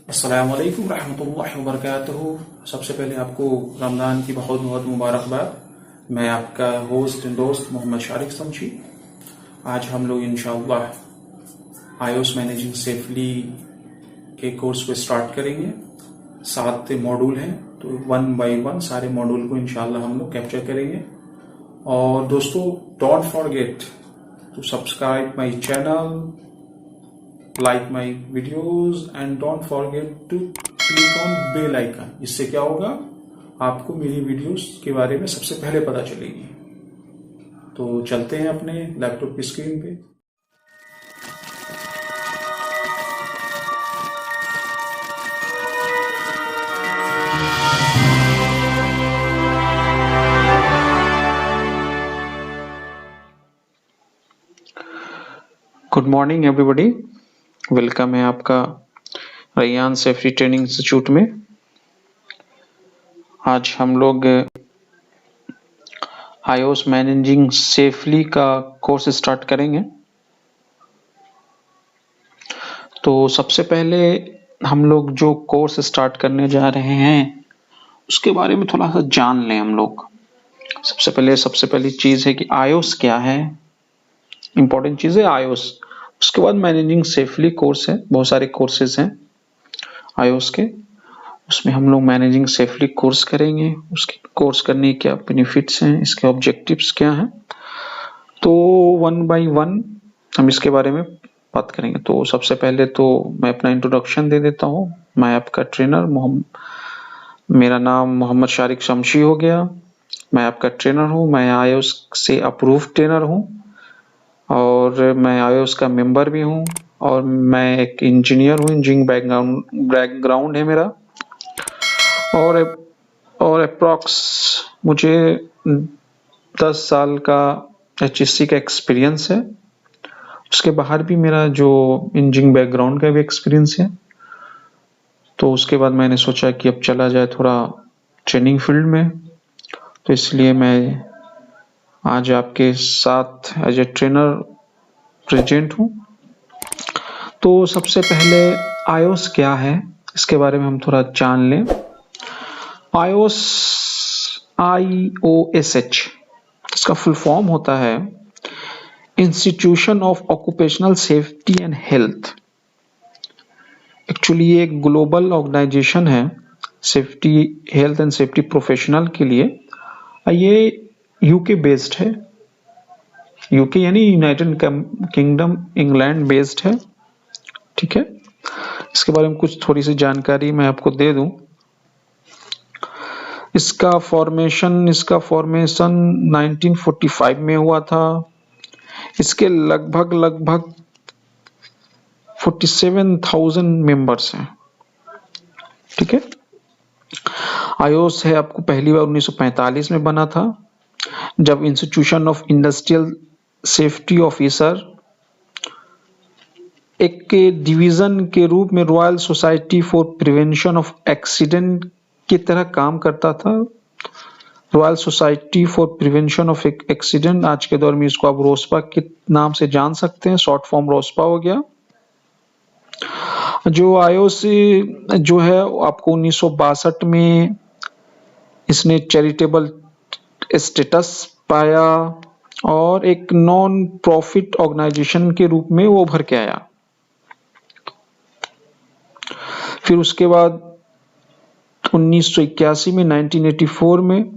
अस्सलामुअलैकुम रहमतुल्लाहि व बरकातुहू। सबसे पहले आपको रमज़ान की बहुत बहुत मुबारकबाद। मैं आपका होस्ट एंड दोस्त मोहम्मद शारिक समशी। आज हम लोग इंशाअल्लाह आईओएस मैनेजिंग सेफली के कोर्स को स्टार्ट करेंगे। 7 मॉड्यूल हैं, तो 1 बाय 1 सारे मॉड्यूल को इंशाअल्लाह हम लोग कैप्चर करेंगे। और दोस्तों, don't forget to subscribe my channel, like my videos and don't forget to click on bell icon। इससे क्या होगा, आपको मेरी वीडियोस के बारे में सबसे पहले पता चलेगी। तो चलते हैं अपने लैपटॉप की स्क्रीन पे। गुड मॉर्निंग एवरीबॉडी, वेलकम है आपका रैयान सेफ्टी ट्रेनिंग इंस्टीट्यूट में। आज हम लोग आईओएस मैनेजिंग सेफली का कोर्स स्टार्ट करेंगे। तो सबसे पहले हम लोग जो कोर्स स्टार्ट करने जा रहे हैं उसके बारे में थोड़ा सा जान लें हम लोग। सबसे पहली चीज़ है कि आईओएस क्या है। इम्पोर्टेंट चीज़ है आईओएस। उसके बाद मैनेजिंग सेफली कोर्स है, बहुत सारे कोर्सेज हैं आईओएस के। उसमें हम लोग मैनेजिंग सेफली कोर्स करेंगे। उसके कोर्स करने के क्या बेनिफिट्स हैं, इसके ऑब्जेक्टिव्स क्या हैं, तो 1 बाय 1 हम इसके बारे में बात करेंगे। तो सबसे पहले तो मैं अपना इंट्रोडक्शन दे देता हूँ। मैं आपका ट्रेनर मेरा नाम मोहम्मद शारिक शमशी हो गया। मैं आपका ट्रेनर हूँ। मैं आईओएस से अप्रूव ट्रेनर हूँ और मैं आईओएस का मेंबर भी हूँ और मैं एक इंजीनियर हूँ। इंजीनियरिंग बैकग्राउंड है मेरा और अप्रॉक्स मुझे 10 साल का एचएससी का एक्सपीरियंस है। उसके बाहर भी मेरा जो इंजीनियरिंग बैकग्राउंड का भी एक्सपीरियंस है। तो उसके बाद मैंने सोचा कि अब चला जाए थोड़ा ट्रेनिंग फील्ड में, तो इसलिए मैं आज आपके साथ एज ए ट्रेनर प्रेजेंट हूँ। तो सबसे पहले आईओएस क्या है इसके बारे में हम थोड़ा जान लें। आईओएस IOSH इसका फुल फॉर्म होता है institution of occupational safety and health. Actually ये एक ग्लोबल ऑर्गेनाइजेशन है safety, health and safety professional के लिए। ये यूके बेस्ड है। यूके यानी यूनाइटेड किंगडम, इंग्लैंड बेस्ड है। ठीक है, इसके बारे में कुछ थोड़ी सी जानकारी मैं आपको दे दूं। इसका फॉर्मेशन 1945 में हुआ था। इसके लगभग 47,000 मेंबर्स हैं। ठीक है, आईओएस है आपको पहली बार 1945 में बना था, जब institution of industrial safety officer एक के डिवीजन के रूप में royal society for prevention of accident की तरह काम करता था। Royal society for prevention of accident, आज के दौर में इसको आप रोस्पा के नाम से जान सकते हैं, शॉर्ट फॉर्म रोस्पा हो गया। जो आईओएस जो है आपको 1962 में इसने चैरिटेबल स्टेटस पाया और एक नॉन प्रॉफिट ऑर्गेनाइजेशन के रूप में वो उभर के आया। फिर उसके बाद 1981 में 1984 में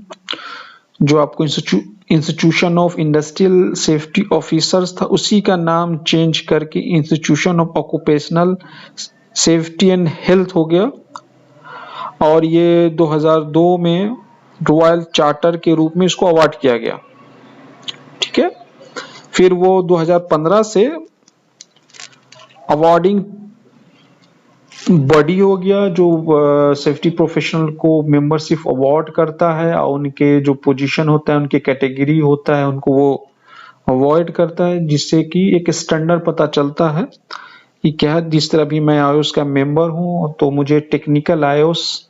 जो आपको institution of industrial safety officers था, उसी का नाम चेंज करके institution of occupational safety and health हो गया। और ये 2002 में रॉयल चार्टर के रूप में इसको अवार्ड किया गया। ठीक है, फिर वो 2015 से अवार्डिंग बॉडी हो गया जो सेफ्टी प्रोफेशनल को मेंबरशिप अवार्ड करता है और उनके जो पोजीशन होता है, उनके कैटेगरी होता है, उनको वो अवॉइड करता है, जिससे कि एक स्टैंडर्ड पता चलता है कि क्या। जिस तरह भी मैं आईओएस का मेंबर हूं तो मुझे टेक्निकल आईओएस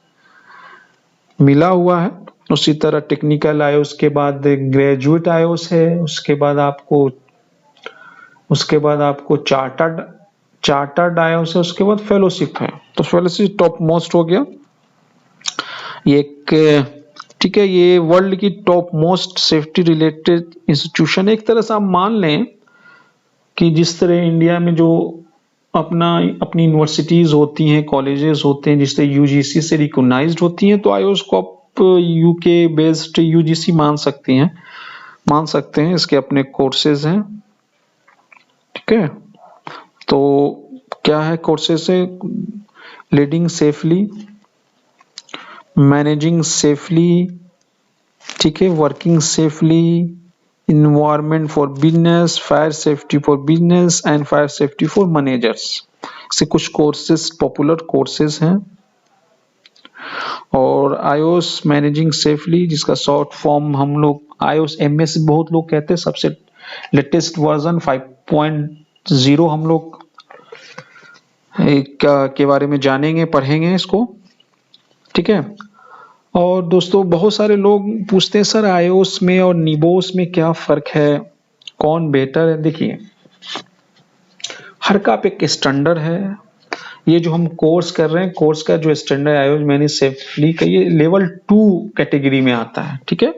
मिला हुआ है, उसी तरह टेक्निकल आईओएस के बाद ग्रेजुएट आईओएस है, उसके बाद आपको चार्टर्ड आईओएस है, उसके बाद फेलोशिप है। तो पहले से टॉप मोस्ट हो गया ये एक, ठीक है, ये वर्ल्ड की top most safety related institution. एक तरह से आप मान लें कि जिस तरह इंडिया में जो अपनी यूनिवर्सिटीज होती हैं, कॉलेजेस होते हैं, जिस तरह यूजीसी से रिकॉग्नाइज्ड होती हैं, तो आईओएस को आप यूके बेस्ड यूजीसी मान सकते हैं। इसके अपने कोर्सेज हैं, ठीक है। तो क्या है कोर्सेज है? लीडिंग सेफली, मैनेजिंग सेफली, ठीक है, working safely, environment for business, fire safety for business and fire safety for managers. से कुछ कोर्सेज, पॉपुलर कोर्सेज हैं। और आईओएस मैनेजिंग सेफली, जिसका शॉर्ट फॉर्म हम लोग आईओएस एमएस बहुत लोग कहते हैं, सबसे लेटेस्ट वर्जन 5.0 हम लोग के बारे में जानेंगे, पढ़ेंगे इसको, ठीक है। और दोस्तों बहुत सारे लोग पूछते हैं सर आईओएस में और निबोस में क्या फर्क है, कौन बेटर है? देखिए, हर का एक स्टैंडर्ड है। ये जो हम कोर्स कर रहे हैं, कोर्स का जो स्टैंडर्ड आईओएस मैनेज सेफली का, ये लेवल 2 कैटेगरी में आता है, ठीक है,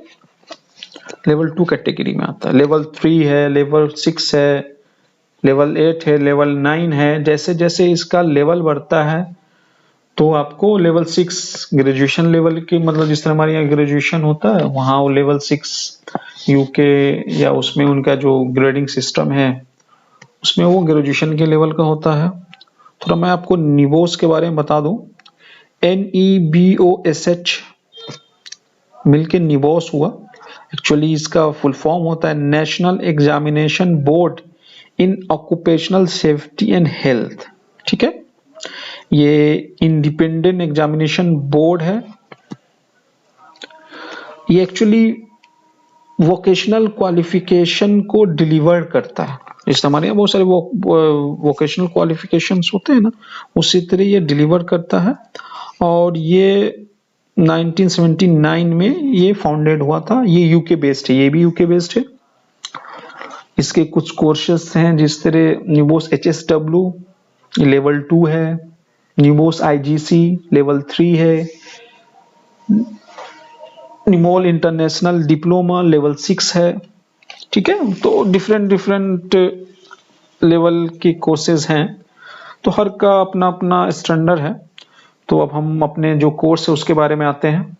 लेवल 2 कैटेगरी में आता है। लेवल 3 है, लेवल 6 है, लेवल 8 है, लेवल 9 है। जैसे जैसे इसका लेवल बढ़ता है तो आपको लेवल 6 ग्रेजुएशन लेवल के, मतलब जिस तरह हमारे यहाँ ग्रेजुएशन होता है, वहाँ वो लेवल 6 यूके या उसमें उनका जो ग्रेडिंग सिस्टम है उसमें वो ग्रेजुएशन के लेवल का होता है। थोड़ा मैं आपको निबोस के बारे में बता दूं। NEBOSH मिलके निबोस हुआ। एक्चुअली इसका फुल फॉर्म होता है national examination board in occupational safety and health, ठीक है। ये इंडिपेंडेंट एग्जामिनेशन बोर्ड है। ये एक्चुअली वोकेशनल क्वालिफिकेशन को डिलीवर करता है। जैसे हमारे यहाँ बहुत सारे वोकेशनल क्वालिफिकेशंस होते हैं ना, उसी तरह ये डिलीवर करता है। और ये 1979 में ये फाउंडेड हुआ था। ये यूके बेस्ड है, ये भी यूके बेस्ड है। इसके कुछ कोर्सेस हैं, जिस तरह निबोस HSW लेवल 2 है, निबोस IGC लेवल 3 है, निमोल इंटरनेशनल डिप्लोमा लेवल 6 है, ठीक है। तो डिफरेंट लेवल के कोर्सेज हैं, तो हर का अपना अपना स्टैंडर्ड है। तो अब हम अपने जो कोर्स है उसके बारे में आते हैं।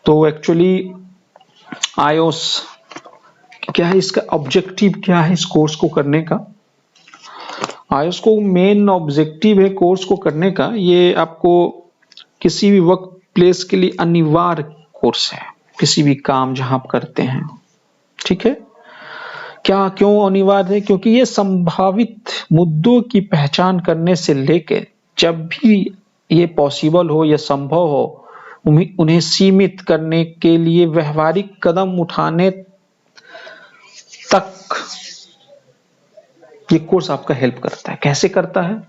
तो एक्चुअली आईओएस क्या है, इसका ऑब्जेक्टिव क्या है इस कोर्स को करने का? आईओएस को मेन ऑब्जेक्टिव है कोर्स को करने का, ये आपको किसी भी वर्क प्लेस के लिए अनिवार्य कोर्स है, किसी भी काम जहां आप करते हैं, ठीक है। क्या क्यों अनिवार्य है? क्योंकि ये संभावित मुद्दों की पहचान करने से लेकर जब भी ये पॉसिबल हो या संभव हो उन्हें सीमित करने के लिए व्यवहारिक कदम उठाने तक ये कोर्स आपका हेल्प करता है। कैसे करता है?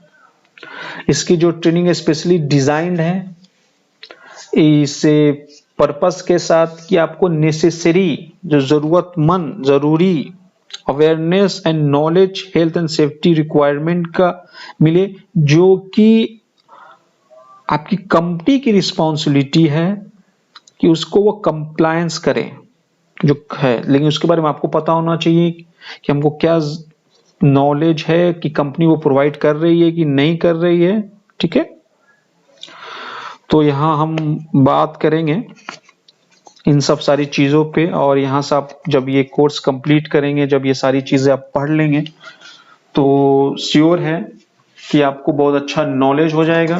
इसकी जो ट्रेनिंग स्पेशली डिजाइंड है इसे पर्पस के साथ कि आपको नेसेसरी, जो जरूरतमंद, जरूरी awareness and knowledge health and safety requirement का मिले, जो कि आपकी कंपनी की रिस्पॉन्सिबिलिटी है कि उसको वो कंप्लायंस करे जो है। लेकिन उसके बारे में आपको पता होना चाहिए कि हमको क्या नॉलेज है कि कंपनी वो प्रोवाइड कर रही है कि नहीं कर रही है, ठीक है। तो यहाँ हम बात करेंगे इन सब सारी चीजों पे, और यहाँ से आप जब ये कोर्स कंप्लीट करेंगे, जब ये सारी चीजें आप पढ़ लेंगे, तो श्योर है कि आपको बहुत अच्छा नॉलेज हो जाएगा,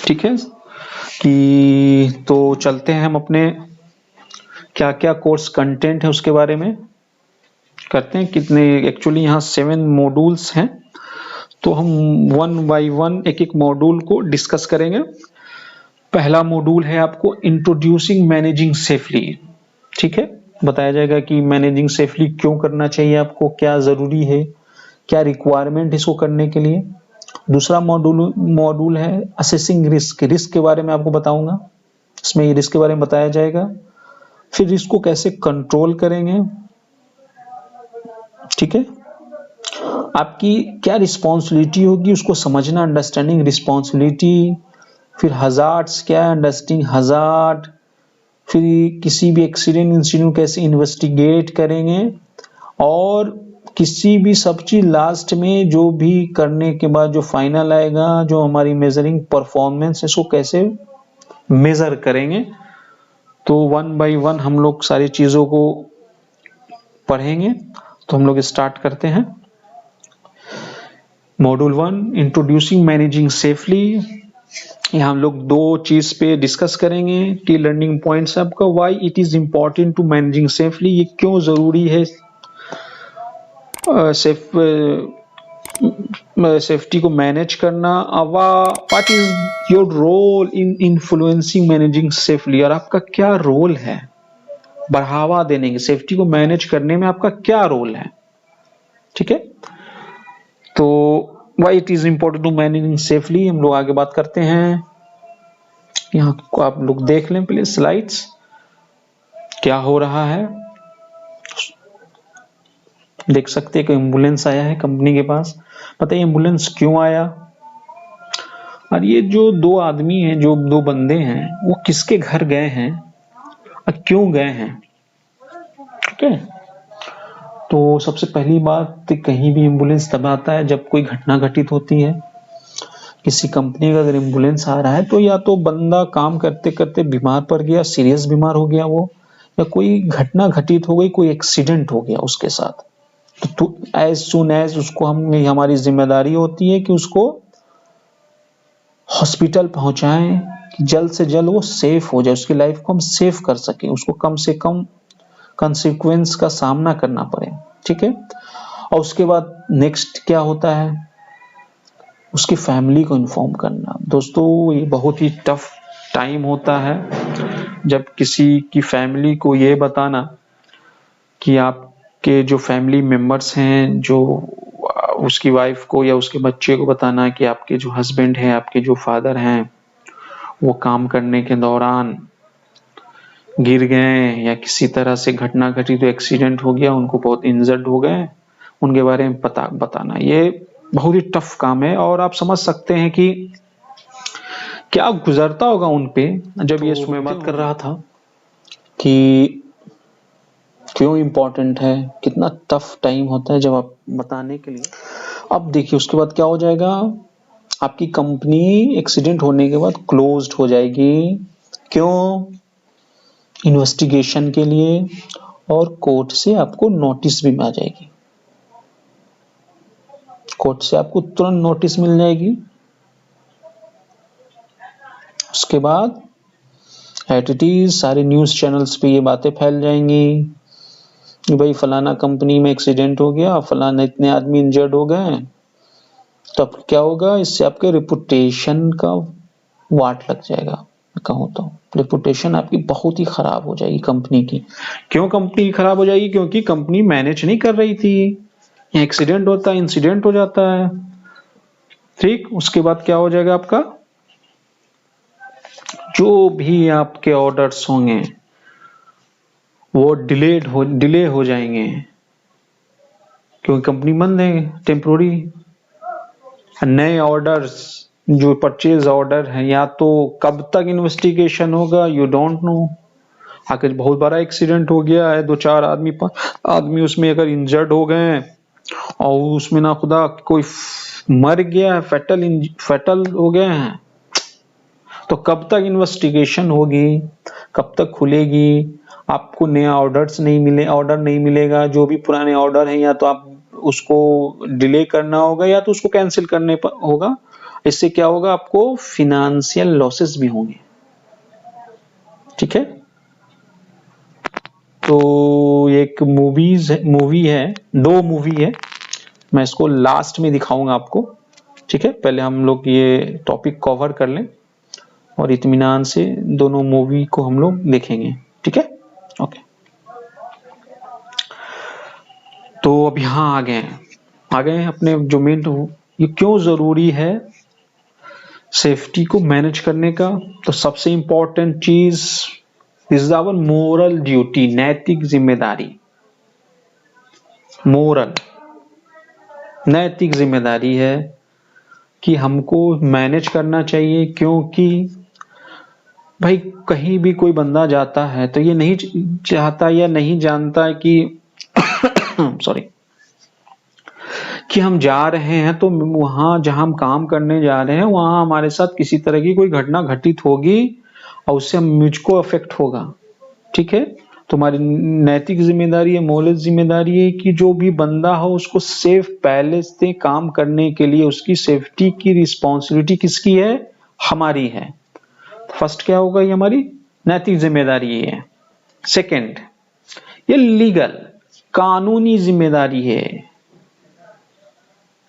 ठीक है। कि तो चलते हैं हम अपने क्या क्या कोर्स कंटेंट है उसके बारे में करते हैं। कितने एक्चुअली यहाँ 7 मॉड्यूल्स हैं, तो हम 1 बाय 1 एक एक मॉड्यूल को डिस्कस करेंगे। पहला मॉड्यूल है आपको इंट्रोड्यूसिंग मैनेजिंग सेफली, ठीक है। बताया जाएगा कि मैनेजिंग सेफली क्यों करना चाहिए आपको, क्या जरूरी है, क्या रिक्वायरमेंट इसको करने के लिए। दूसरा मॉड्यूल है असेसिंग रिस्क, रिस्क के बारे में आपको बताऊंगा, इसमें रिस्क के बारे में बताया जाएगा। फिर रिस्क को कैसे कंट्रोल करेंगे, ठीक है। आपकी क्या रिस्पॉन्सिबिलिटी होगी उसको समझना, अंडरस्टैंडिंग रिस्पॉन्सिबिलिटी। फिर हजार्ड्स क्या है, अंडरस्टैंडिंग हजार्ड। फिर किसी भी एक्सीडेंट इंसिडेंट कैसे इन्वेस्टिगेट करेंगे, और किसी भी सब चीज लास्ट में जो भी करने के बाद जो फाइनल आएगा, जो हमारी मेजरिंग परफॉर्मेंस है, इसको कैसे मेजर करेंगे। तो वन बाय वन हम लोग सारी चीजों को पढ़ेंगे। तो हम लोग स्टार्ट करते हैं। Module 1 introducing managing safely. यहाँ हम लोग दो चीज पे डिस्कस करेंगे। की लर्निंग पॉइंट्स आपका, why it is important to managing safely, ये क्यों जरूरी है सेफ्टी को मैनेज करना। What is your role in influencing managing safely, और आपका क्या रोल है बढ़ावा देने के, सेफ्टी को मैनेज करने में आपका क्या रोल है। ठीक है, तो why it is important to managing safely हम लोग आगे बात करते हैं। यहाँ को आप लोग देख लें प्लीज स्लाइड्स, क्या हो रहा है देख सकते हैं कि एम्बुलेंस आया है कंपनी के पास। पता है एम्बुलेंस क्यों आया, और ये जो दो आदमी हैं, जो दो बंदे हैं, वो किसके घर गए हैं और क्यों गए हैं। ठीक है, तो सबसे पहली बात, कहीं भी एम्बुलेंस तब आता है जब कोई घटना घटित होती है। किसी कंपनी का अगर एम्बुलेंस आ रहा है तो या तो बंदा काम करते करते बीमार पड़ गया, सीरियस बीमार हो गया वो, या कोई घटना घटित हो गई, कोई एक्सीडेंट हो गया उसके साथ। तो एज सुन एज उसको हमारी जिम्मेदारी होती है कि उसको हॉस्पिटल पहुंचाएं, कि जल्द से जल्द वो सेफ हो जाए, उसकी लाइफ को हम सेफ कर सकें, उसको कम से कम कंसिक्वेंस का सामना करना पड़े। ठीक है, और उसके बाद नेक्स्ट क्या होता है, उसकी फैमिली को इन्फॉर्म करना। दोस्तों ये बहुत ही टफ टाइम होता है जब किसी की फैमिली को ये बताना कि आपके जो फैमिली मेंबर्स हैं, जो उसकी वाइफ को या उसके बच्चे को बताना कि आपके जो हस्बैंड हैं, आपके जो फादर हैं, वो काम करने के दौरान गिर गए या किसी तरह से घटना घटी, तो एक्सीडेंट हो गया, उनको बहुत इंजर्ड हो गए, उनके बारे में बताना। ये बहुत ही टफ काम है, और आप समझ सकते हैं कि क्या गुजरता होगा उन पे। जब ये मैं बात कर रहा था कि क्यों इम्पोर्टेंट है, कितना टफ टाइम होता है जब आप बताने के लिए। अब देखिए उसके बाद क्या हो जाएगा, आपकी कंपनी एक्सीडेंट होने के बाद क्लोज्ड हो जाएगी। क्यों, इन्वेस्टिगेशन के लिए, और कोर्ट से आपको नोटिस भी आ जाएगी, कोर्ट से आपको तुरंत नोटिस मिल जाएगी। उसके बाद एटिटीज सारे न्यूज चैनल्स पे ये बातें फैल जाएंगी कि भाई फलाना कंपनी में एक्सीडेंट हो गया, फलाना इतने आदमी इंजर्ड हो गए। तब क्या होगा, इससे आपके रिपुटेशन का वाट लग जाएगा। कहूँ तो रिपुटेशन आपकी बहुत ही खराब हो जाएगी कंपनी की। क्यों कंपनी खराब हो जाएगी, क्योंकि कंपनी मैनेज नहीं कर रही थी, एक्सीडेंट होता है, इंसिडेंट हो जाता है। ठीक, उसके बाद क्या हो जाएगा, आपका जो भी आपके ऑर्डर्स होंगे वो डिले हो जाएंगे, क्योंकि कंपनी बंद है टेम्पोररी। नए ऑर्डर्स जो परचेज ऑर्डर है, या तो कब तक इन्वेस्टिगेशन होगा, यू डोंट नो। अगर बहुत बड़ा एक्सीडेंट हो गया है, 2-4 आदमी उसमें अगर इंजर्ड हो गए, और उसमें ना खुदा कोई मर गया है, फैटल हो गए हैं, तो कब तक इन्वेस्टिगेशन होगी, कब तक खुलेगी। आपको नया ऑर्डर नहीं मिलेगा। जो भी पुराने ऑर्डर हैं, या तो आप उसको डिले करना होगा, या तो उसको कैंसिल करने पर होगा। इससे क्या होगा, आपको फिनेंशियल लॉसेस भी होंगे। ठीक है, तो एक मूवी है, 2 मूवी है, मैं इसको लास्ट में दिखाऊंगा आपको। ठीक है, पहले हम लोग ये टॉपिक कवर कर लें और इत्मीनान से दोनों मूवी को हम लोग देखेंगे। ठीक है, ओके। तो अब यहाँ आ गए हैं अपने जो मेन, ये क्यों जरूरी है सेफ्टी को मैनेज करने का। तो सबसे इंपॉर्टेंट चीज इज आवर मोरल ड्यूटी, नैतिक जिम्मेदारी। मोरल नैतिक जिम्मेदारी है कि हमको मैनेज करना चाहिए, क्योंकि भाई कहीं भी कोई बंदा जाता है तो ये नहीं चाहता या नहीं जानता कि सॉरी, कि हम जा रहे हैं तो वहां जहां हम काम करने जा रहे हैं वहां हमारे साथ किसी तरह की कोई घटना घटित होगी और उससे मुझको अफेक्ट होगा। ठीक है, तुम्हारी नैतिक जिम्मेदारी है, मौलिक जिम्मेदारी है कि जो भी बंदा हो उसको सेफ पहले से काम करने के लिए उसकी सेफ्टी की रिस्पॉन्सिबिलिटी किसकी है? हमारी है। फर्स्ट क्या होगा? ये हमारी नैतिक जिम्मेदारी है। सेकंड, ये लीगल कानूनी जिम्मेदारी है।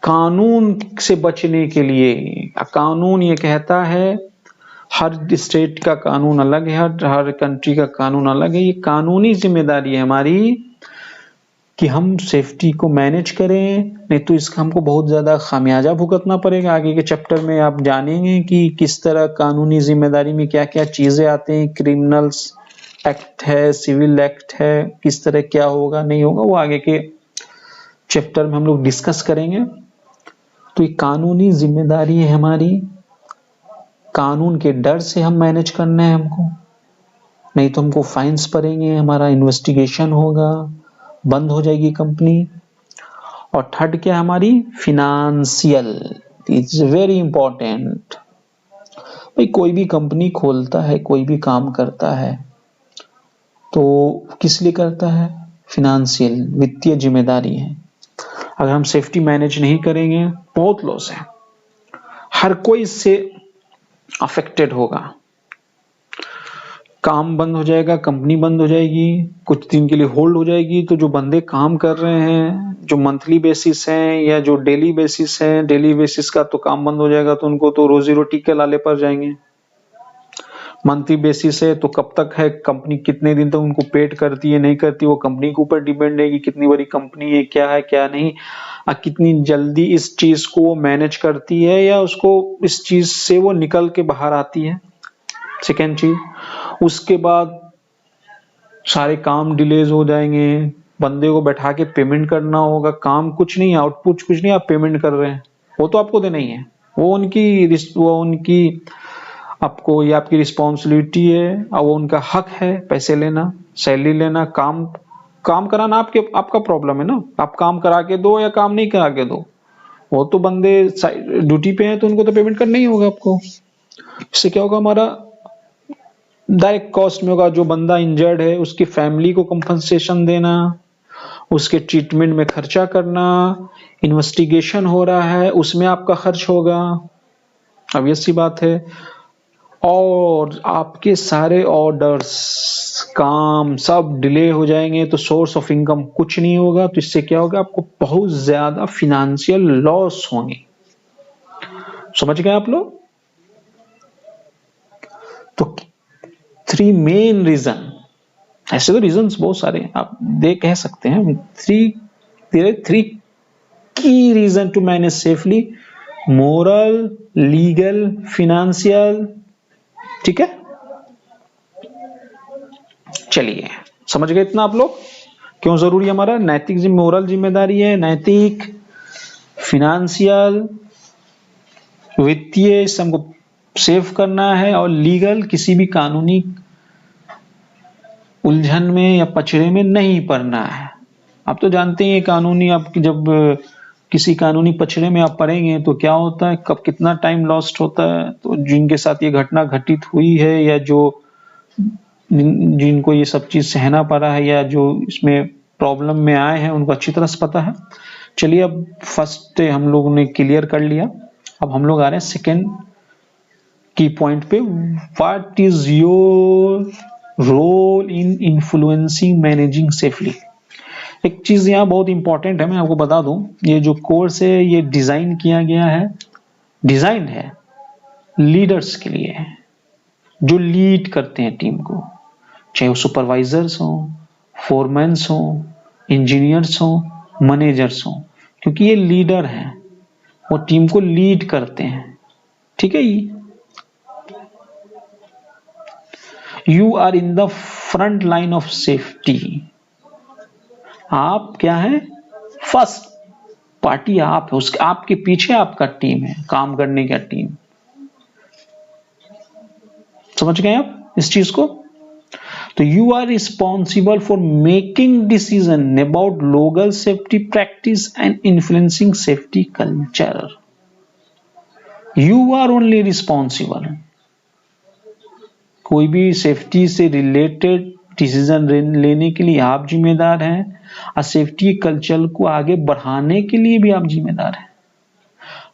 कानून से बचने के लिए, कानून ये कहता है, हर स्टेट का कानून अलग है, हर कंट्री का कानून अलग है। ये कानूनी जिम्मेदारी है हमारी कि हम सेफ्टी को मैनेज करें, नहीं तो इसका हमको बहुत ज्यादा खामियाजा भुगतना पड़ेगा। आगे के चैप्टर में आप जानेंगे कि किस तरह कानूनी जिम्मेदारी में क्या क्या चीजें आते हैं। क्रिमिनल्स एक्ट है, सिविल एक्ट है, किस तरह क्या होगा नहीं होगा वो आगे के चैप्टर में हम लोग डिस्कस करेंगे। तो ये कानूनी जिम्मेदारी है हमारी, कानून के डर से हम मैनेज करना है हमको, नहीं तो हमको फाइन्स पड़ेंगे, हमारा इन्वेस्टिगेशन होगा, बंद हो जाएगी कंपनी। और थर्ड क्या, हमारी फिनेंशियल, इट्स वेरी इंपॉर्टेंट। भाई कोई भी कंपनी खोलता है, कोई भी काम करता है तो किस लिए करता है? फिनेंशियल, वित्तीय जिम्मेदारी है। अगर हम सेफ्टी मैनेज नहीं करेंगे बहुत लॉस है, हर कोई इससे अफेक्टेड होगा। काम बंद हो जाएगा, कंपनी बंद हो जाएगी, कुछ दिन के लिए होल्ड हो जाएगी। तो जो बंदे काम कर रहे हैं, जो मंथली बेसिस हैं या जो डेली बेसिस हैं, डेली बेसिस का तो काम बंद हो जाएगा तो उनको तो रोजी रोटी के लाले पर जाएंगे। मंथली बेसिस है तो कब तक है, कंपनी कितने दिन तक उनको पेड करती है नहीं करती, वो कंपनी के ऊपर डिपेंड है कि कितनी बड़ी कंपनी है क्या नहीं, कितनी जल्दी इस चीज को वो मैनेज करती है या उसको इस चीज से वो निकल के बाहर आती है। सेकेंड चीज, उसके बाद सारे काम डिलेज हो जाएंगे, बंदे को बैठा के पेमेंट करना होगा, काम कुछ नहीं, आउटपुट कुछ नहीं, आप पेमेंट कर रहे हैं, वो तो आपको देना ही है, वो उनकी आपको, ये आपकी रिस्पॉन्सिबिलिटी है और वो उनका हक है पैसे लेना, सैलरी लेना, काम कराना आपका प्रॉब्लम है ना, आप काम करा के दो या काम नहीं करा के दो, वो तो बंदे ड्यूटी पे हैं तो उनको तो पेमेंट करना ही होगा आपको। इससे क्या होगा, हमारा डायरेक्ट कॉस्ट में होगा, जो बंदा इंजर्ड है उसकी फैमिली को कंपनसेशन देना, उसके ट्रीटमेंट में खर्चा करना, इन्वेस्टिगेशन हो रहा है उसमें आपका खर्च होगा, अब ये सी बात है। और आपके सारे ऑर्डर्स, काम सब डिले हो जाएंगे तो सोर्स ऑफ इनकम कुछ नहीं होगा, तो इससे क्या होगा, आपको बहुत ज्यादा फिनेंशियल लॉस होंगे। समझ गए आप लोग? तो 3 मेन रीजन, ऐसे तो रीजंस बहुत सारे हैं, आप कह सकते हैं 3 key reason to manage safely, moral, legal, financial. ठीक है, चलिए समझ गए इतना आप लोग, क्यों जरूरी है हमारा नैतिक मोरल जिम्मेदारी है, नैतिक, फिनेंशियल, वित्तीय, इससे हमको सेव करना है, और लीगल, किसी भी कानूनी उलझन में या पचड़े में नहीं पड़ना है। आप तो जानते हैं कानूनी, आपकी जब किसी कानूनी पचड़े में आप पड़ेंगे तो क्या होता है, कब कितना टाइम लॉस्ट होता है। तो जिनके साथ ये घटना घटित हुई है या जो जिनको ये सब चीज सहना पड़ा है या जो इसमें प्रॉब्लम में आए हैं उनको अच्छी तरह से पता है। चलिए अब फर्स्ट हम लोगों ने क्लियर कर लिया, अब हम लोग आ रहे हैं सेकेंड की पॉइंट पे, what is your role in influencing managing safely. एक चीज यहाँ बहुत इंपॉर्टेंट है, मैं आपको बता दूं, ये जो कोर्स है ये डिजाइन किया गया है, डिजाइन है लीडर्स के लिए है, जो लीड करते हैं टीम को, चाहे वो सुपरवाइजर्स हो, फोरमैन्स हो, इंजीनियर्स हो, मैनेजर्स हो, क्योंकि ये लीडर हैं, वो टीम को लीड करते हैं। ठीक है, you are in the front line of safety, आप क्या है, फर्स्ट पार्टी आप है, उसके आपके पीछे आपका टीम है, काम करने का टीम। समझ गए आप इस चीज को? तो you are responsible for making decision about local safety practice and influencing safety culture. You are only responsible. कोई भी सेफ्टी से रिलेटेड डिसीजन लेने के लिए आप जिम्मेदार हैं और सेफ्टी कल्चर को आगे बढ़ाने के लिए भी आप जिम्मेदार हैं।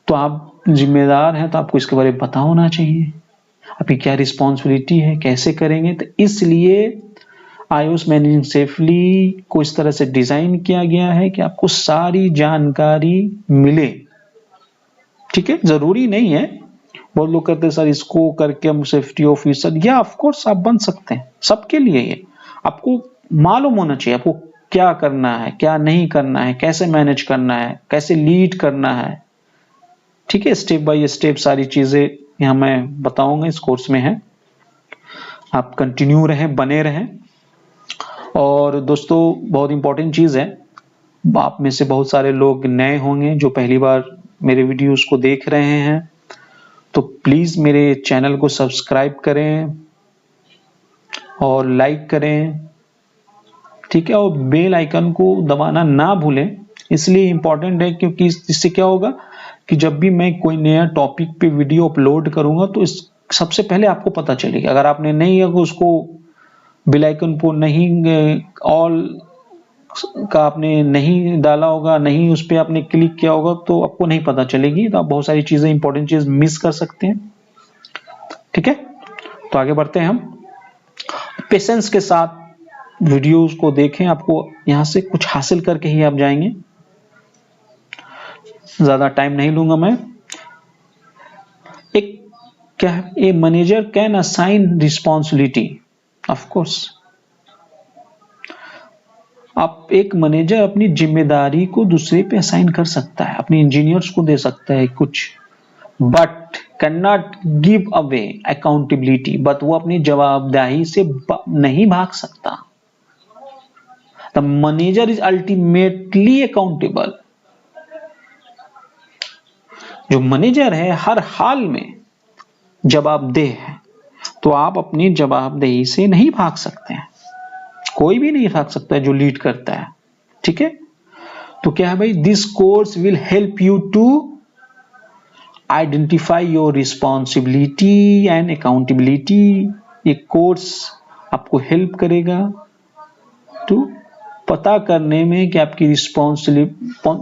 तो आप जिम्मेदार हैं तो आपको इसके बारे में पता होना चाहिए आपकी क्या रिस्पॉन्सिबिलिटी है, कैसे करेंगे। तो इसलिए आईओएस मैनेजिंग सेफली को इस तरह से डिजाइन किया गया है कि आपको सारी जानकारी मिले। ठीक है, जरूरी नहीं है, बहुत लोग कहते हैं सर इसको करके हम सेफ्टी ऑफिसर, या ऑफ कोर्स आप बन सकते हैं, सबके लिए ये आपको मालूम होना चाहिए आपको क्या करना है, क्या नहीं करना है, कैसे मैनेज करना है, कैसे लीड करना है। ठीक है, स्टेप बाय स्टेप सारी चीजें यहां मैं बताऊंगा, इस कोर्स में है। आप कंटिन्यू रहें, बने रहें। और दोस्तों बहुत इंपॉर्टेंट चीज है, आप में से बहुत सारे लोग नए होंगे जो पहली बार मेरे वीडियोस को देख रहे हैं, तो प्लीज मेरे चैनल को सब्सक्राइब करें और लाइक करें। ठीक है, और बेल आइकन को दबाना ना भूलें, इसलिए इंपॉर्टेंट है क्योंकि इससे क्या होगा कि जब भी मैं कोई नया टॉपिक पे वीडियो अपलोड करूंगा तो इस सबसे पहले आपको पता चलेगा। अगर आपने नहीं उसको बेल आइकन को नहीं ऑल का आपने नहीं डाला होगा, नहीं उस पर आपने क्लिक किया होगा, तो आपको नहीं पता चलेगी, तो आप बहुत सारी चीजें इंपॉर्टेंट चीज मिस कर सकते हैं। ठीक है, तो आगे बढ़ते हैं हम। पेशेंस के साथ वीडियोस को देखें, आपको यहां से कुछ हासिल करके ही आप जाएंगे। ज्यादा टाइम नहीं लूंगा मैं। एक क्या, a manager can assign responsibility, of course आप एक मैनेजर अपनी जिम्मेदारी को दूसरे पे असाइन कर सकता है, अपने इंजीनियर्स को दे सकता है कुछ, but can not give away accountability, but वो अपनी जवाबदेही से नहीं भाग सकता। The manager is ultimately accountable. जो मैनेजर है हर हाल में जवाबदेह है, तो आप अपनी जवाबदेही से नहीं भाग सकते हैं, कोई भी नहीं भाग सकता है जो लीड करता है। ठीक है, तो क्या है भाई, this course will help you to identify your responsibility and accountability. ये कोर्स आपको हेल्प करेगा टू पता करने में कि आपकी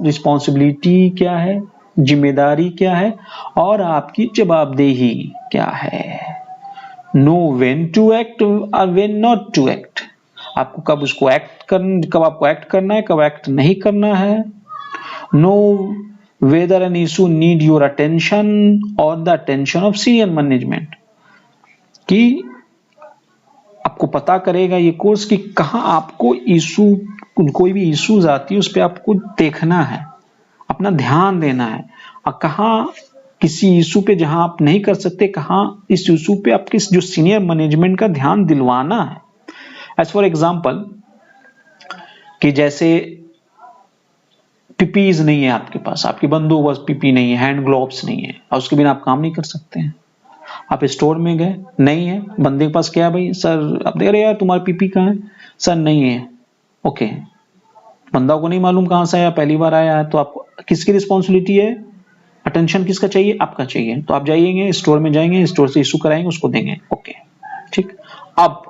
रिस्पॉन्सिबिलिटी क्या है, जिम्मेदारी क्या है और आपकी जवाबदेही क्या है। नो व्हेन टू एक्ट और व्हेन नॉट टू एक्ट, आपको कब आपको एक्ट करना है, कब एक्ट नहीं करना है। No whether an issue need your attention और the attention of senior management, कि आपको पता करेगा ये कोर्स कि कहां आपको इशू, कोई भी इश्यूज आती है उस पर आपको देखना है, अपना ध्यान देना है, और कहां किसी इशू पे जहां आप नहीं कर सकते, कहां इस इशू पे आपके जो सीनियर मैनेजमेंट का ध्यान दिलवाना है। एज फॉर एग्जाम्पल कि जैसे पीपीज नहीं है आपके पास, आपके बंदोबस्त पीपी नहीं है, हैंड ग्लोव्स नहीं है, और उसके बिना आप काम नहीं कर सकते हैं। आप स्टोर में गए, नहीं है, बंदे के पास क्या है भाई, सर आप देख रहे यार तुम्हारा पीपी कहाँ है, सर नहीं है। ओके, बंदा को नहीं मालूम कहां से आया, पहली बार आया है, तो आपको किसकी रिस्पॉन्सिबिलिटी है, अटेंशन किसका चाहिए, आपका चाहिए। तो आप जाइएंगे स्टोर में, जाएंगे स्टोर से इशू कराएंगे, उसको देंगे। ओके ठीक, अब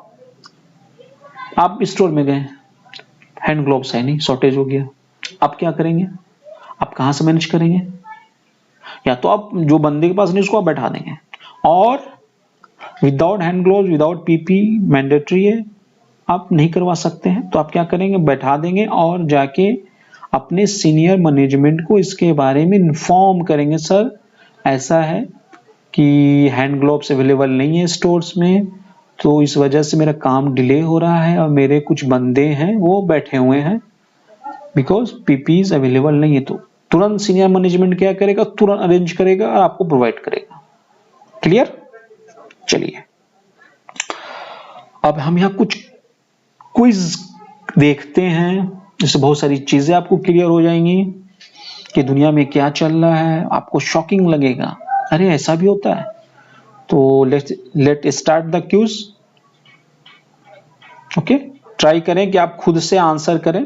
आप स्टोर में गए, हैंड ग्लोव्स है नहीं, शॉर्टेज हो गया, आप क्या करेंगे, आप कहां से मैनेज करेंगे? या तो आप जो बंदे के पास नहीं उसको आप बैठा देंगे, और without hand gloves without PP mandatory है, आप नहीं करवा सकते हैं, तो आप क्या करेंगे, बैठा देंगे और जाके अपने सीनियर मैनेजमेंट को इसके बारे में इन्फॉर्म करेंगे, सर ऐसा है कि हैंड ग्लोव्स अवेलेबल नहीं है स्टोर्स में, तो इस वजह से मेरा काम डिले हो रहा है और मेरे कुछ बंदे हैं वो बैठे हुए हैं बिकॉज पीपीज अवेलेबल नहीं है। तो तुरंत सीनियर मैनेजमेंट क्या करेगा, तुरंत अरेंज करेगा और आपको प्रोवाइड करेगा। क्लियर? चलिए अब हम यहां कुछ क्विज देखते हैं, जिससे बहुत सारी चीजें आपको क्लियर हो जाएंगी। कि दुनिया में क्या चल रहा है, आपको शॉकिंग लगेगा, अरे ऐसा भी होता है। तो let start the quiz. Okay, try करें कि आप खुद से आंसर करें,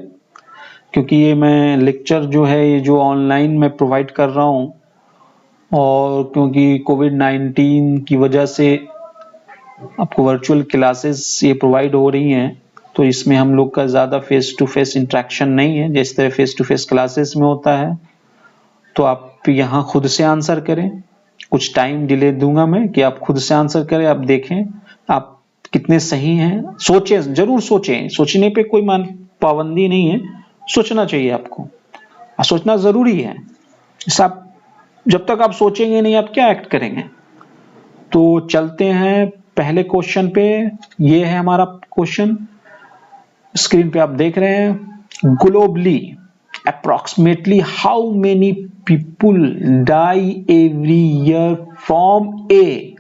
क्योंकि ये मैं लेक्चर जो है ये जो ऑनलाइन मैं प्रोवाइड कर रहा हूँ, और क्योंकि कोविड-19 की वजह से आपको वर्चुअल क्लासेस ये प्रोवाइड हो रही हैं, तो इसमें हम लोग का ज़्यादा फेस टू फेस इंटरेक्शन नहीं है जिस तरह फेस टू फेस क्लासेस में होता है। तो आप यहाँ खुद से आंसर करें, कुछ टाइम डिले दूंगा मैं कि आप खुद से आंसर करें, आप देखें आप कितने सही हैं। सोचें, जरूर सोचें, सोचने पे कोई पाबंदी नहीं है, सोचना चाहिए आपको, और सोचना जरूरी है। आप जब तक आप सोचेंगे नहीं आप क्या एक्ट करेंगे। तो चलते हैं पहले क्वेश्चन पे। ये है हमारा क्वेश्चन, स्क्रीन पे आप देख रहे हैं। Globally approximately how many people die every year from a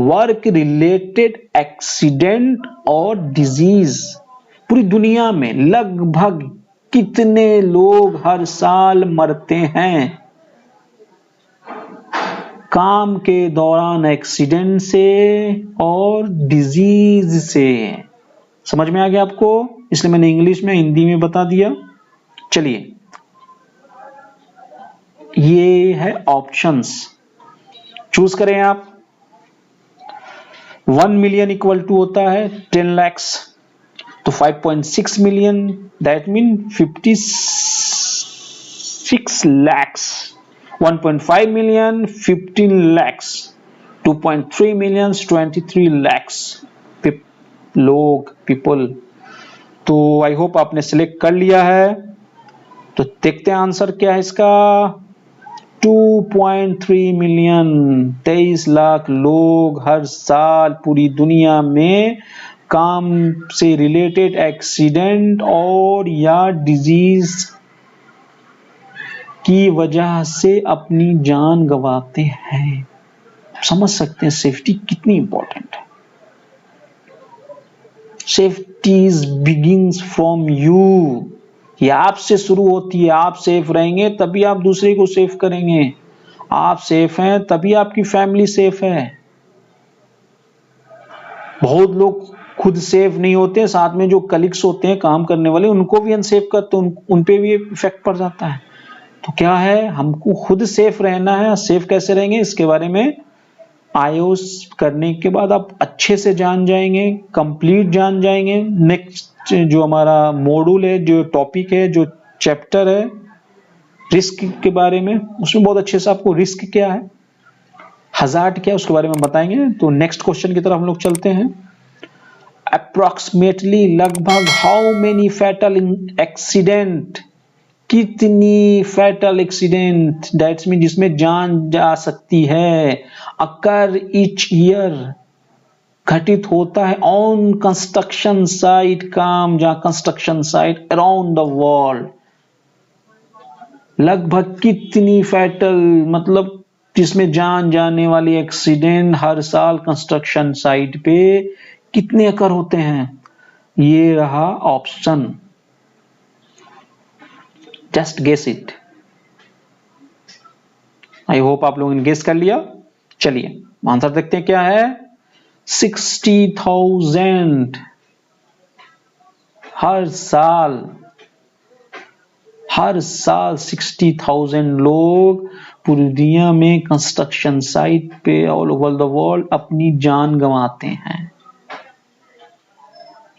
work related accident or disease? पूरी दुनिया में लगभग कितने लोग हर साल मरते हैं काम के दौरान एक्सीडेंट से और डिजीज से? समझ में आ गया आपको, इसलिए मैंने इंग्लिश में हिंदी में बता दिया। चलिए, ये है ऑप्शंस, चूज करें आप। 1 मिलियन इक्वल टू होता है 10 lakhs, तो 5.6 million that mean 56 lakhs। 1.5 million 15 lakhs, 2.3 million 23 lakhs लोग, पीपल। तो आई होप आपने सिलेक्ट कर लिया है। तो देखते हैं आंसर क्या है इसका। 2.3 मिलियन, 23 लाख लोग हर साल पूरी दुनिया में काम से रिलेटेड एक्सीडेंट और या डिजीज की वजह से अपनी जान गंवाते हैं। समझ सकते हैं सेफ्टी कितनी इंपॉर्टेंट है। सेफ्टी बिगिंस फ्रॉम यू, ये आपसे शुरू होती है। आप सेफ रहेंगे तभी आप दूसरे को सेफ करेंगे, आप सेफ हैं तभी आपकी फैमिली सेफ है। बहुत लोग खुद सेफ नहीं होते, साथ में जो कलीग्स होते हैं काम करने वाले उनको भी अनसेफ करते हैं, उन पे भी इफेक्ट पड़ जाता है। तो क्या है, हमको खुद सेफ रहना है। सेफ कैसे रहेंगे इसके बारे में आईओएस करने के बाद आप अच्छे से जान जाएंगे, कंप्लीट जान जाएंगे। नेक्स्ट जो हमारा मॉड्यूल है, जो टॉपिक है, जो चैप्टर है रिस्क के बारे में, उसमें बहुत अच्छे से आपको रिस्क क्या है, हजार्ड क्या है, उसके बारे में बताएंगे। तो नेक्स्ट क्वेश्चन की तरफ हम लोग चलते हैं। अप्रोक्सीमेटली लगभग हाउ मेनी फैटल एक्सीडेंट, कितनी फैटल एक्सीडेंट दैट्स मीन जिसमें जान जा सकती है, अकर ईच ईयर घटित होता है ऑन कंस्ट्रक्शन साइट, काम जहां construction site around the world. लगभग कितनी फैटल मतलब जिसमें जान जाने वाली एक्सीडेंट हर साल कंस्ट्रक्शन साइट पे कितने अकर होते हैं। ये रहा option, just guess it. I hope आप लोगों ने गेस कर लिया। चलिए आंसर देखते हैं क्या है। 60,000 हर साल 60,000 लोग पूरी दुनिया में कंस्ट्रक्शन साइट पे ऑल ओवर द वर्ल्ड अपनी जान गंवाते हैं।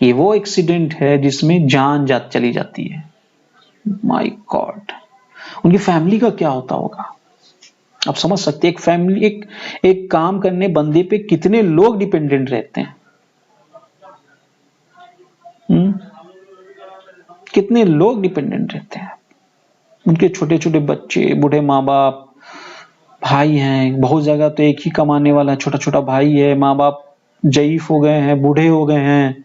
ये वो एक्सीडेंट है जिसमें जान चली जाती है। माय गॉड, उनकी फैमिली का क्या होता होगा, आप समझ सकते हैं। एक फैमिली, एक काम करने बंदे पे कितने लोग डिपेंडेंट रहते हैं। कितने लोग डिपेंडेंट रहते हैं, उनके छोटे छोटे बच्चे, बूढ़े माँ बाप, भाई हैं। बहुत जगह तो एक ही कमाने वाला छोटा छोटा भाई है, माँ बाप जईफ हो गए हैं, बूढ़े हो गए हैं,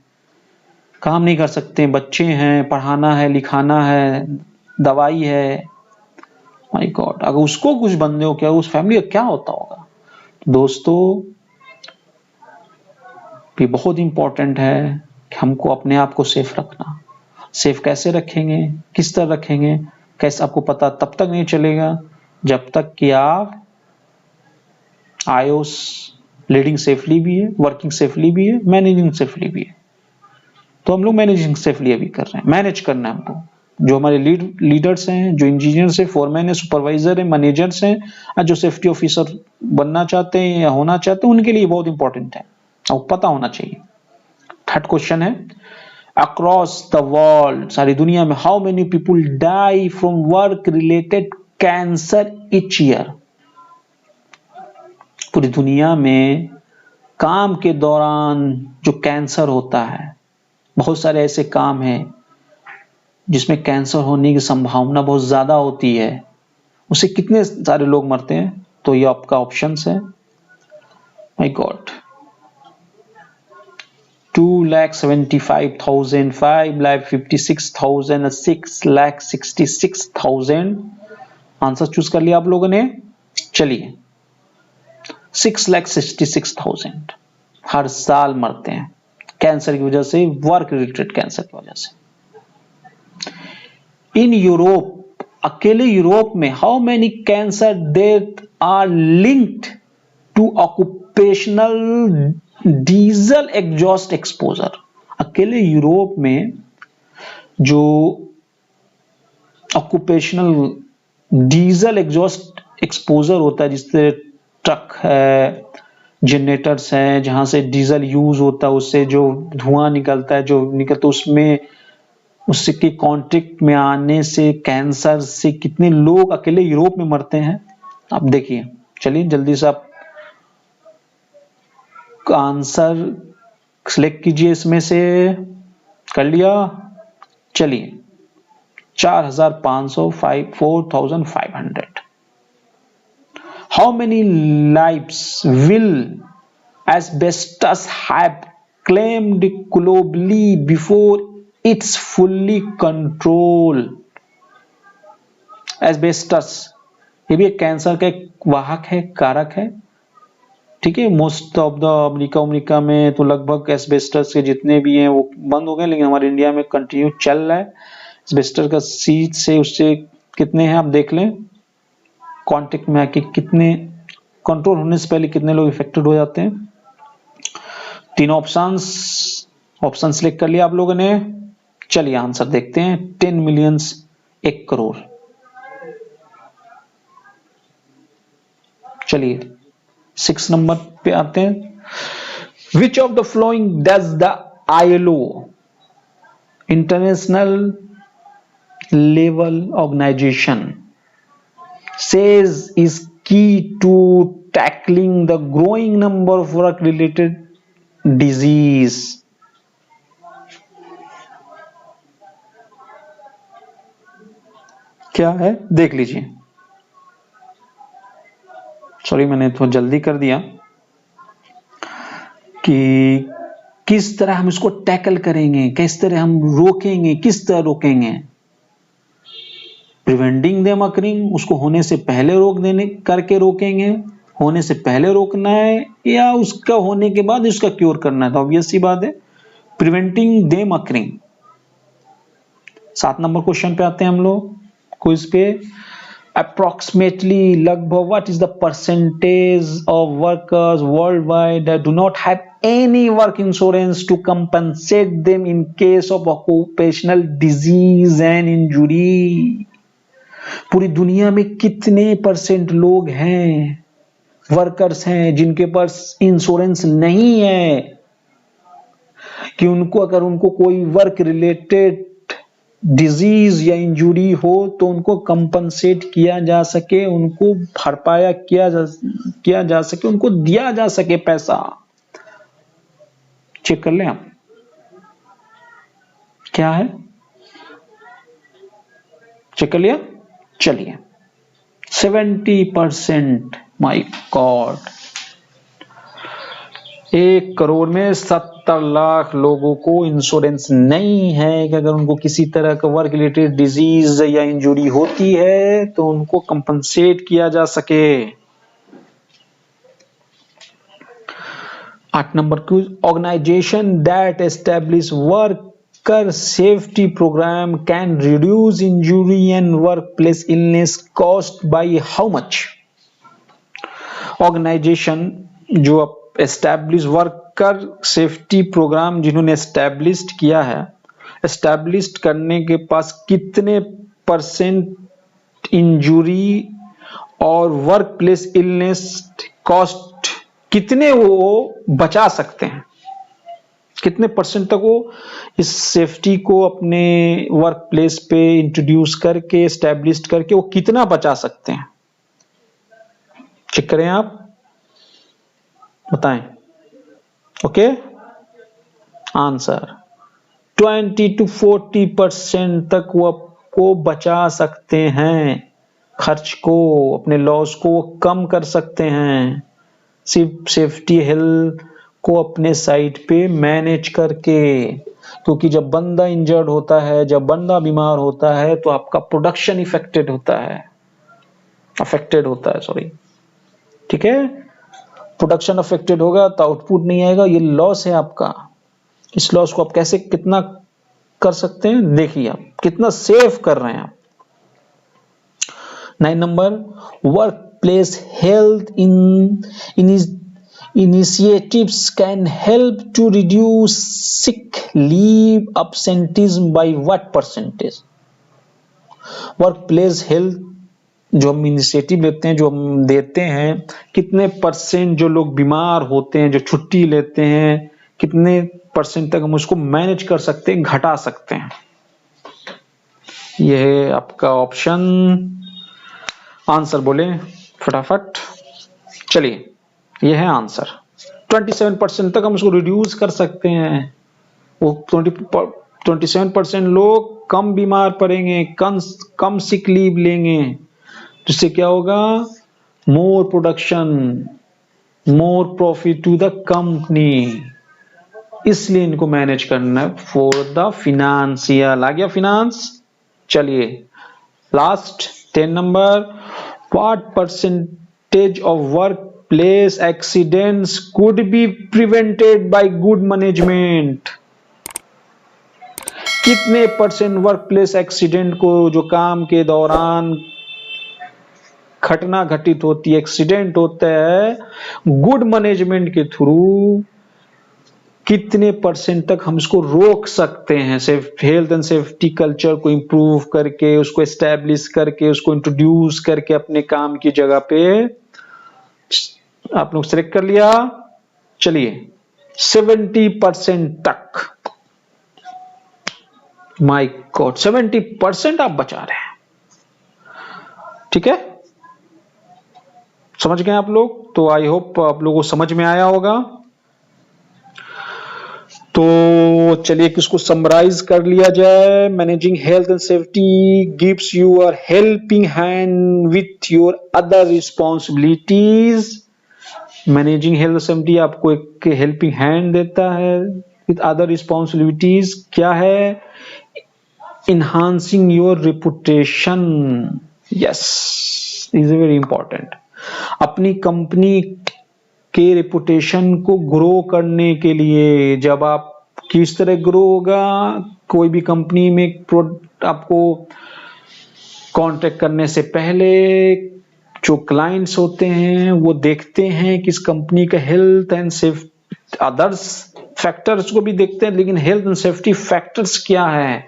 काम नहीं कर सकते, बच्चे हैं, पढ़ाना है, लिखाना है, दवाई है। माय गॉड, अगर उसको कुछ बंदे हो क्या, उस फैमिली का क्या होता होगा। दोस्तों ये बहुत इंपॉर्टेंट है कि हमको अपने आप को सेफ रखना। सेफ कैसे रखेंगे, किस तरह रखेंगे, कैसे आपको पता तब तक नहीं चलेगा जब तक कि आप आईओएस लीडिंग सेफली भी है, वर्किंग सेफली भी है, मैनेजिंग सेफली भी है। तो हम लोग मैनेजिंग सेफली अभी कर रहे हैं, मैनेज करना है हमको। जो हमारे लीडर्स हैं, जो इंजीनियर्स हैं, फोरमैन है, सुपरवाइजर है, मैनेजर्स हैं, और जो सेफ्टी ऑफिसर बनना चाहते हैं या होना चाहते हैं, उनके लिए बहुत इंपॉर्टेंट है और पता होना चाहिए। थर्ड क्वेश्चन है, अक्रॉस द वर्ल्ड, सारी दुनिया में, how many people die from work related cancer each year? पूरी दुनिया में काम के दौरान जो कैंसर होता है, बहुत सारे ऐसे काम हैं जिसमें कैंसर होने की संभावना बहुत ज्यादा होती है, उससे कितने सारे लोग मरते हैं? तो ये आपका ऑप्शंस है, माय गॉड, 2,75,000, 5,56,000, 6,66,000। आंसर चूज कर लिया आप लोगों ने। चलिए, 6,66,000 हर साल मरते हैं कैंसर की वजह से, वर्क रिलेटेड कैंसर की वजह से। इन यूरोप, अकेले यूरोप में, how many cancer death are linked to occupational diesel exhaust exposure? अकेले यूरोप में जो ऑक्यूपेशनल डीजल एग्जॉस्ट एक्सपोजर होता है, जिससे ट्रक है, जनरेटर्स हैं, जहां से डीजल यूज होता है, उससे जो धुआं निकलता है, जो निकलता है, उसमें उससे के कांटेक्ट में आने से कैंसर से कितने लोग अकेले यूरोप में मरते हैं, आप देखिए। चलिए जल्दी से आप आंसर सिलेक्ट कीजिए, इसमें से कर लिया। चलिए, 4,500, 4,500। How many lives will asbestos have claimed globally before its fully control? Asbestos ये भी एक कैंसर का एक वाहक है, कारक है, ठीक है। मोस्ट ऑफ द अमेरिका में तो लगभग एस्बेस्टस के जितने भी हैं वो बंद हो गए, लेकिन हमारे इंडिया में कंटिन्यू चल रहा है। एस्बेस्टस का सीज से उससे कितने हैं आप देख लें, कांटेक्ट में आके कितने, कंट्रोल होने से पहले कितने लोग इफेक्टेड हो जाते हैं। तीन ऑप्शन सिलेक्ट कर लिया आप लोगों ने। चलिए आंसर देखते हैं, 10 मिलियंस, 1 करोड़। चलिए 6 नंबर पे आते हैं। Which of the following does the ILO, international लेवल organisation, says is key to tackling the growing number of work related disease? क्या है देख लीजिए। सॉरी मैंने थोड़ा जल्दी कर दिया कि किस तरह हम इसको टैकल करेंगे, किस तरह हम रोकेंगे, किस तरह रोकेंगे। प्रिवेंटिंग देम अकरिंग, उसको होने से पहले रोक देने करके रोकेंगे, होने से पहले रोकना है या उसका होने के बाद उसका क्योर करना है। तो ऑब्वियस सी बात है preventing them occurring. 7 number question पे आते हैं हम लोग क्विज पे। अप्रोक्सीमेटली, लगभग, what is the percentage of workers world wide that do not have any work insurance to compensate them in case of occupational disease and injury? पूरी दुनिया में कितने परसेंट लोग हैं, वर्कर्स हैं, जिनके पास इंश्योरेंस नहीं है कि उनको अगर उनको कोई वर्क रिलेटेड डिजीज या इंजुरी हो तो उनको कंपनसेट किया जा सके, उनको भरपाया किया जा सके, उनको दिया जा सके पैसा। चेक कर लें आप क्या है, चेक कर लिया। चलिए 70%, माय गॉड, 1 करोड़ में 70 लाख लोगों को इंश्योरेंस नहीं है कि अगर उनको किसी तरह का वर्क रिलेटेड डिजीज या इंजुरी होती है तो उनको कंपनसेट किया जा सके। 8 number question, organisation that establish worker safety program can reduce injury and work place illness cost by how much? Organisation जो एस्टैब्लिश वर्कर सेफ्टी प्रोग्राम जिन्होंने एस्टैब्लिश किया है, एस्टैब्लिश करने के पास कितने % इंजुरी और वर्क प्लेस इलनेस कॉस्ट कितने वो बचा सकते हैं, कितने % तक वो इस सेफ्टी को अपने वर्क प्लेस पे इंट्रोड्यूस करके एस्टैब्लिश करके वो कितना बचा सकते हैं? चेक करें, आप बताएं। ओके, आंसर 20 to 40% तक वो आपको बचा सकते हैं, खर्च को, अपने लॉस को कम कर सकते हैं सिर्फ सेफ्टी हेल्थ को अपने साइड पे मैनेज करके। क्योंकि जब बंदा इंजर्ड होता है, जब बंदा बीमार होता है तो आपका प्रोडक्शन अफेक्टेड होता है, सॉरी, ठीक है। प्रोडक्शन अफेक्टेड होगा तो आउटपुट नहीं आएगा, ये लॉस है आपका। इस लॉस को आप कैसे कितना कर सकते हैं, देखिए आप कितना सेव कर रहे हैं आप। 9 number, work place health initiatives can help to reduce sick leave absenteeism by what percentage? Workplace health जो हम इनिशिएटिव लेते हैं, जो हम देते हैं, कितने % जो लोग बीमार होते हैं, जो छुट्टी लेते हैं, कितने % तक हम उसको मैनेज कर सकते हैं, घटा सकते हैं? यह है आपका ऑप्शन। आंसर बोले फटाफट, चलिए, यह है आंसर। 27% तक हम उसको रिड्यूस कर सकते हैं। वो 27% लोग कम बीमार पड़ेंगे, कम सिक लीव लेंगे, जिससे क्या होगा? More production, more profit to the company. इसलिए इनको मैनेज करना है फॉर द फिनेंशियल। आ गया फिनांस। चलिए last 10 number, what % of work place accidents could be prevented by good management? कितने % वर्क प्लेस एक्सीडेंट को, जो काम के दौरान घटना घटित होती है, एक्सीडेंट होता है, गुड मैनेजमेंट के थ्रू कितने % तक हम इसको रोक सकते हैं? हेल्थ एंड सेफ्टी कल्चर को इंप्रूव करके, उसको एस्टैब्लिश करके, उसको इंट्रोड्यूस करके अपने काम की जगह पे। आप लोग सेलेक्ट कर लिया। चलिए 70% तक, माय गॉड, 70% आप बचा रहे हैं, ठीक है। समझ गए आप लोग? तो आई होप आप लोगों को समझ में आया होगा। तो चलिए किसको समराइज कर लिया जाए। Managing health and safety gives you a helping hand with your other responsibilities. Managing health safety आपको एक हेल्पिंग हैंड देता है विथ अदर रिस्पॉन्सिबिलिटीज। क्या है? Enhancing your reputation. Yes, is very important. अपनी कंपनी के रेपुटेशन को ग्रो करने के लिए, जब आप किस तरह ग्रो होगा, कोई भी कंपनी में आपको कॉन्ट्रैक्ट करने से पहले जो क्लाइंट्स होते हैं वो देखते हैं कि इस कंपनी का health and safety, others factors को भी देखते हैं, लेकिन हेल्थ एंड सेफ्टी फैक्टर्स क्या है,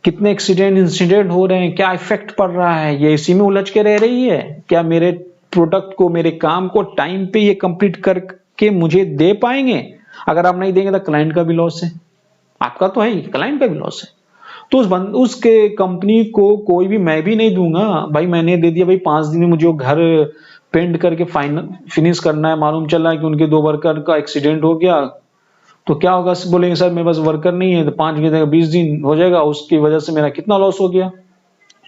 कितने एक्सीडेंट इंसिडेंट हो रहे हैं, क्या इफेक्ट पड़ रहा है, ये इसी में उलझ के रह रही है, क्या मेरे प्रोडक्ट को, मेरे काम को टाइम पे ये कंप्लीट करके मुझे दे पाएंगे? अगर आप नहीं देंगे तो क्लाइंट का भी लॉस है, आपका तो है ही, क्लाइंट का भी लॉस है। तो उसके कंपनी को कोई भी, मैं भी नहीं दूंगा भाई, मैंने दे दिया भाई 5 दिन में मुझे वो घर पेंट करके फिनिश करना है, मालूम चला है कि उनके 2 वर्कर का एक्सीडेंट हो गया, तो क्या होगा? बोलेंगे सर मेरे पास वर्कर नहीं है, तो 5 दिन 20 दिन हो जाएगा, उसकी वजह से मेरा कितना लॉस हो गया,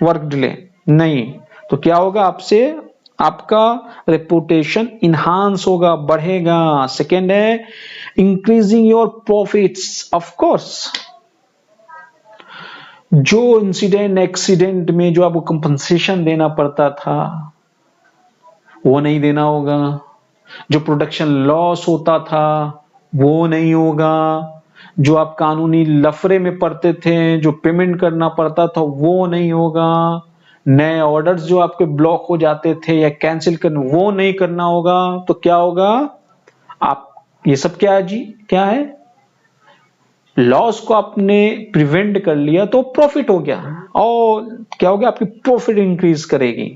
वर्क डिले। नहीं, तो क्या होगा? आपसे आपका रेपुटेशन इनहांस होगा, बढ़ेगा। सेकेंड है increasing your profits. Of course जो इंसिडेंट एक्सीडेंट में जो आपको कंपनसेशन देना पड़ता था वो नहीं देना होगा, जो प्रोडक्शन लॉस होता था वो नहीं होगा, जो आप कानूनी लफड़े में पड़ते थे, जो पेमेंट करना पड़ता था वो नहीं होगा, नए ऑर्डर्स जो आपके ब्लॉक हो जाते थे या कैंसिल करने वो नहीं करना होगा। तो क्या होगा, आप ये सब क्या है, लॉस को आपने प्रिवेंट कर लिया तो प्रॉफिट हो गया, और क्या हो गया, आपकी प्रॉफिट इंक्रीज करेगी।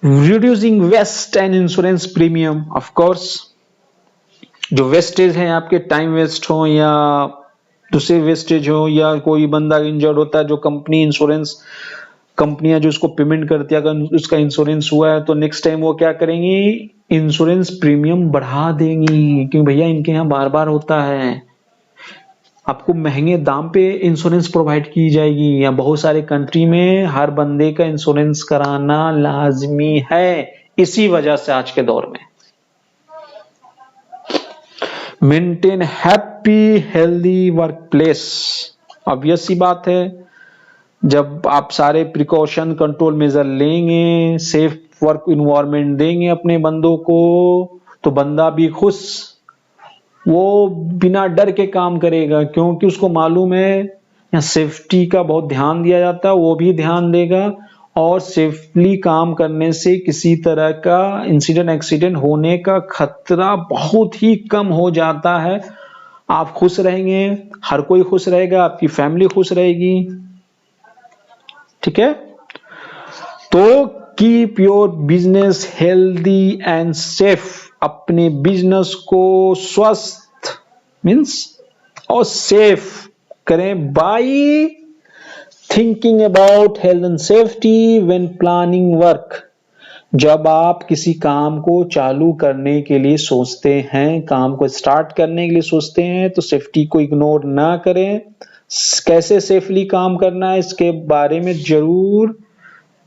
Reducing waste and insurance premium, of course जो वेस्टेज है आपके, टाइम वेस्ट हो या दूसरे वेस्टेज हो, या कोई बंदा इंजर्ड होता है, जो कंपनी इंश्योरेंस कंपनियां जो उसको पेमेंट करती है, अगर उसका इंश्योरेंस हुआ है तो नेक्स्ट टाइम वो क्या करेंगी, इंश्योरेंस प्रीमियम बढ़ा देंगी, क्योंकि भैया इनके यहाँ बार बार होता है, आपको महंगे दाम पे इंश्योरेंस प्रोवाइड की जाएगी। या बहुत सारे कंट्री में हर बंदे का इंश्योरेंस कराना लाजमी है, इसी वजह से आज के दौर में maintain happy healthy work place. Obvious सी बात है, जब आप सारे प्रिकॉशन कंट्रोल मेजर लेंगे, सेफ वर्क इन्वायरमेंट देंगे अपने बंदों को, तो बंदा भी खुश, वो बिना डर के काम करेगा, क्योंकि उसको मालूम है यहाँ सेफ्टी का बहुत ध्यान दिया जाता है, वो भी ध्यान देगा, और सेफली काम करने से किसी तरह का इंसिडेंट एक्सीडेंट होने का खतरा बहुत ही कम हो जाता है। आप खुश रहेंगे, हर कोई खुश रहेगा, आपकी फैमिली खुश रहेगी, ठीक है। तो keep your business healthy and safe, अपने बिजनेस को स्वस्थ मीन्स और सेफ करें by thinking about health and safety when planning work. जब आप किसी काम को चालू करने के लिए सोचते हैं, काम को स्टार्ट करने के लिए सोचते हैं, तो सेफ्टी को इग्नोर ना करें। कैसे सेफली काम करना है इसके बारे में जरूर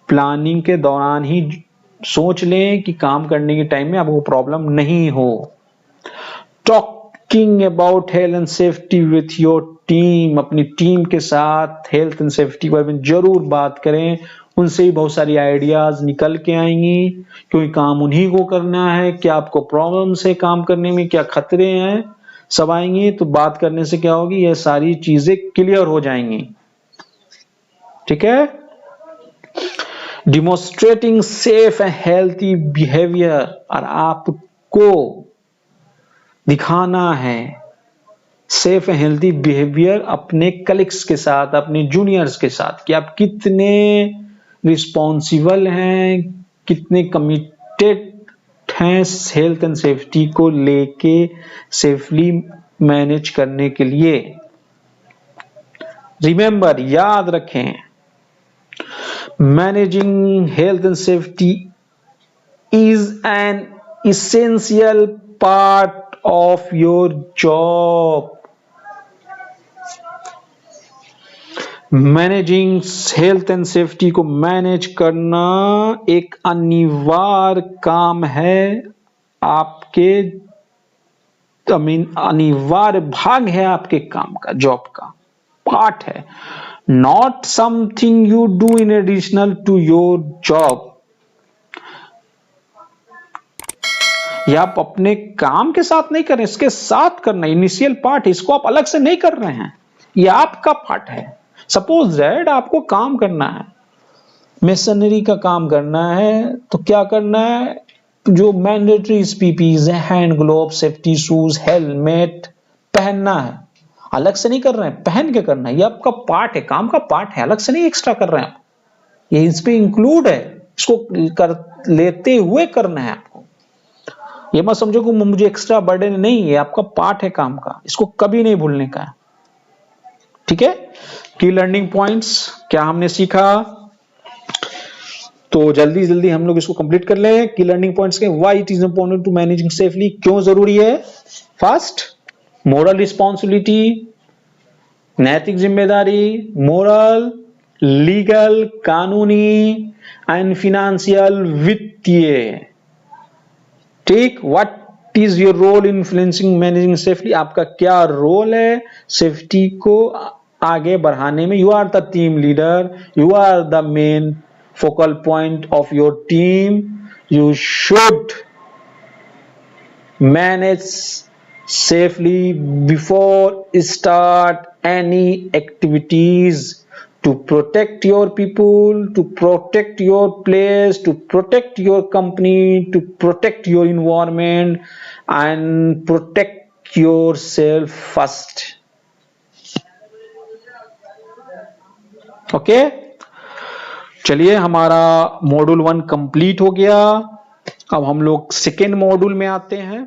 प्लानिंग के दौरान ही सोच लें, कि काम करने के टाइम में आपको प्रॉब्लम नहीं हो। Talking about health and safety with your team, अपनी टीम के साथ हेल्थ एंड सेफ्टी के बारे में जरूर बात करें, उनसे ही बहुत सारी आइडियाज निकल के आएंगी, क्योंकि काम उन्हीं को करना है। क्या आपको प्रॉब्लम्स है काम करने में, क्या खतरे हैं, सब आएंगे, तो बात करने से क्या होगी, ये सारी चीजें क्लियर हो जाएंगी, ठीक है। डिमोन्स्ट्रेटिंग सेफ एंड हेल्थी बिहेवियर, और आपको दिखाना है सेफ एंड हेल्थी बिहेवियर अपने कलीग्स के साथ, अपने जूनियर्स के साथ, कि आप कितने रिस्पॉन्सिबल हैं, कितने कमिटेड हैं हेल्थ एंड सेफ्टी को लेके सेफली मैनेज करने के लिए। रिमेंबर, याद रखें, managing health and safety is an essential part of your job. Managing health and safety को मैनेज करना एक अनिवार्य काम है आपके, अनिवार्य भाग है आपके काम का, जॉब का पार्ट है, not something you do in additional to your job. या आप अपने काम के साथ नहीं कर रहे, इसके साथ करना, इनिशियल पार्ट, इसको आप अलग से नहीं कर रहे हैं, ये आपका पार्ट है। सपोज दैट आपको काम करना है, मेसनरी का काम करना है, तो क्या करना है, जो मैंडेटरी पीपीज है, hand glove, safety shoes, helmet पहनना है, अलग से नहीं कर रहे हैं, पहन के करना है, ये आपका पार्ट है, काम का पार्ट है, अलग से नहीं एक्स्ट्रा कर रहे हैं आप, ये इस पे इंक्लूड है, इसको कर लेते हुए करना है आपको। ये मत समझो कि मुझे एक्स्ट्रा बर्डन नहीं, ये आपका पार्ट है काम का, इसको कभी नहीं भूलने का है, ठीक है। की लर्निंग पॉइंट्स क्या हमने सीखा, तो जल्दी जल्दी हम लोग इसको कंप्लीट कर ले। की लर्निंग पॉइंट्स के, why it is important to managing safely, क्यों जरूरी है। फर्स्ट, मोरल रिस्पॉन्सिबिलिटी, नैतिक जिम्मेदारी, मोरल, लीगल कानूनी, एंड फिनेंशियल वित्तीय, ठीक। What is your role in influencing managing safety, आपका क्या रोल है सेफ्टी को आगे बढ़ाने में। You are the team leader, you are the main focal point of your team, you should manage safely before start any activities to protect your people, to protect your place, to protect your company, to protect your environment and protect yourself first. Okay चलिए हमारा module 1 complete हो गया। अब हम लोग second module में आते हैं।